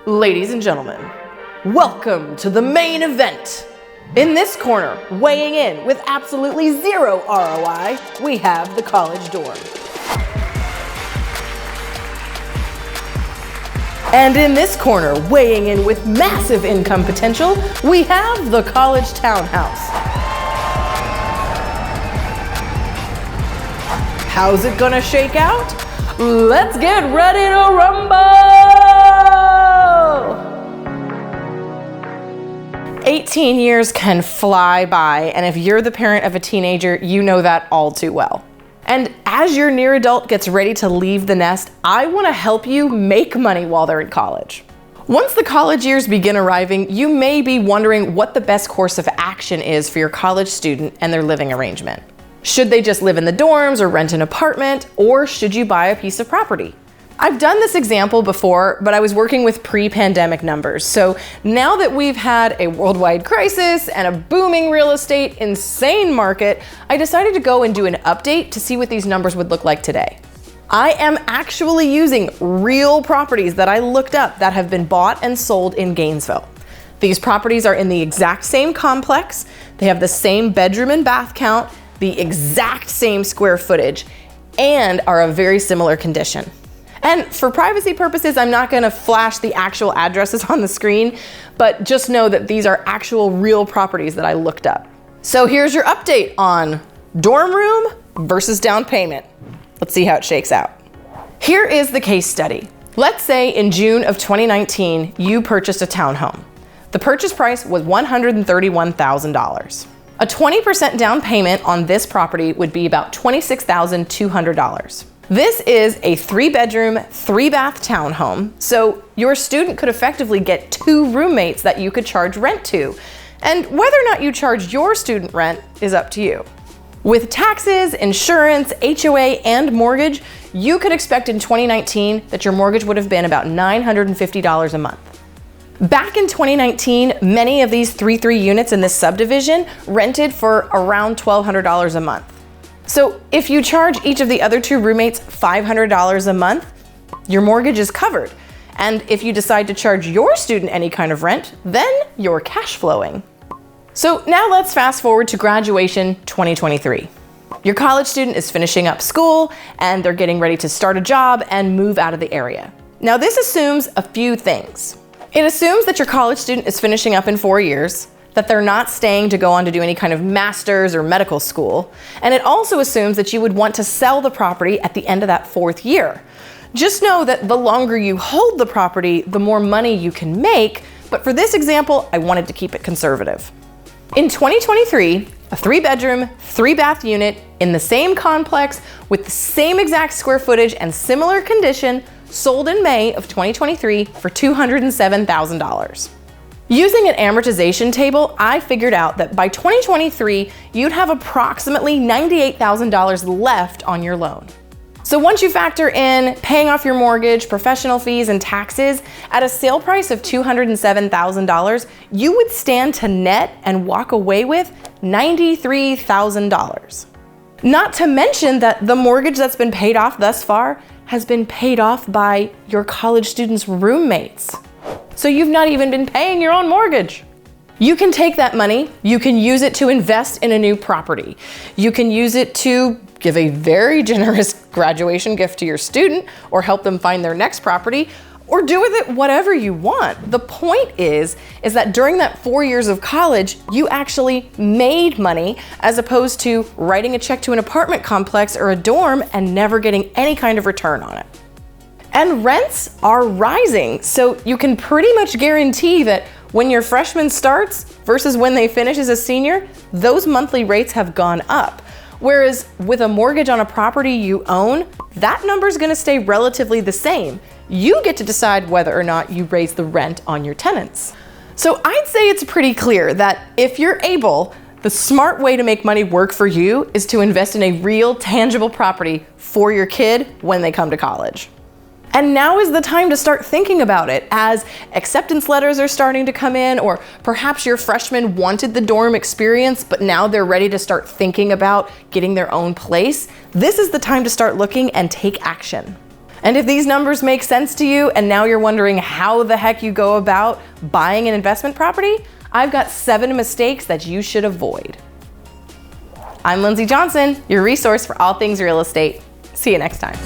Ladies and gentlemen, welcome to the main event. In this corner, weighing in with absolutely zero ROI, we have the college dorm. And in this corner, weighing in with massive income potential, we have the college townhouse. How's it gonna shake out? Let's get ready to rumble! 18 years can fly by, and if you're the parent of a teenager, you know that all too well. And as your near adult gets ready to leave the nest, I want to help you make money while they're in college. Once the college years begin arriving, you may be wondering what the best course of action is for your college student and their living arrangement. Should they just live in the dorms or rent an apartment, or should you buy a piece of property? I've done this example before, but I was working with pre-pandemic numbers. So now that we've had a worldwide crisis and a booming real estate insane market, I decided to go and do an update to see what these numbers would look like today. I am actually using real properties that I looked up that have been bought and sold in Gainesville. These properties are in the exact same complex. They have the same bedroom and bath count, the exact same square footage, and are of very similar condition. And for privacy purposes, I'm not gonna flash the actual addresses on the screen, but just know that these are actual real properties that I looked up. So here's your update on dorm room versus down payment. Let's see how it shakes out. Here is the case study. Let's say in June of 2019, you purchased a townhome. The purchase price was $131,000. A 20% down payment on this property would be about $26,200. This is a 3-bedroom, 3-bath townhome, so your student could effectively get 2 roommates that you could charge rent to. And whether or not you charge your student rent is up to you. With taxes, insurance, HOA, and mortgage, you could expect in 2019 that your mortgage would have been about $950 a month. Back in 2019, many of these 3 units in this subdivision rented for around $1,200 a month. So if you charge each of the other 2 roommates $500 a month, your mortgage is covered. And if you decide to charge your student any kind of rent, then you're cash flowing. So now let's fast forward to graduation 2023. Your college student is finishing up school and they're getting ready to start a job and move out of the area. Now this assumes a few things. It assumes that your college student is finishing up in 4 years, that they're not staying to go on to do any kind of master's or medical school. And it also assumes that you would want to sell the property at the end of that 4th year. Just know that the longer you hold the property, the more money you can make, but for this example, I wanted to keep it conservative. In 2023, a 3-bedroom, 3-bath unit in the same complex with the same exact square footage and similar condition sold in May of 2023 for $207,000. Using an amortization table, I figured out that by 2023, you'd have approximately $98,000 left on your loan. So once you factor in paying off your mortgage, professional fees, and taxes, at a sale price of $207,000, you would stand to net and walk away with $93,000. Not to mention that the mortgage that's been paid off thus far has been paid off by your college students' roommates. So you've not even been paying your own mortgage. You can take that money, you can use it to invest in a new property. You can use it to give a very generous graduation gift to your student or help them find their next property, or do with it whatever you want. The point is that during that 4 years of college, you actually made money as opposed to writing a check to an apartment complex or a dorm and never getting any kind of return on it. And rents are rising, so you can pretty much guarantee that when your freshman starts versus when they finish as a senior, those monthly rates have gone up. Whereas with a mortgage on a property you own, that number's gonna stay relatively the same. You get to decide whether or not you raise the rent on your tenants. So I'd say it's pretty clear that if you're able, the smart way to make money work for you is to invest in a real, tangible property for your kid when they come to college. And now is the time to start thinking about it as acceptance letters are starting to come in, or perhaps your freshmen wanted the dorm experience, but now they're ready to start thinking about getting their own place. This is the time to start looking and take action. And if these numbers make sense to you and now you're wondering how the heck you go about buying an investment property, I've got 7 mistakes that you should avoid. I'm Lindsay Johnson, your resource for all things real estate. See you next time.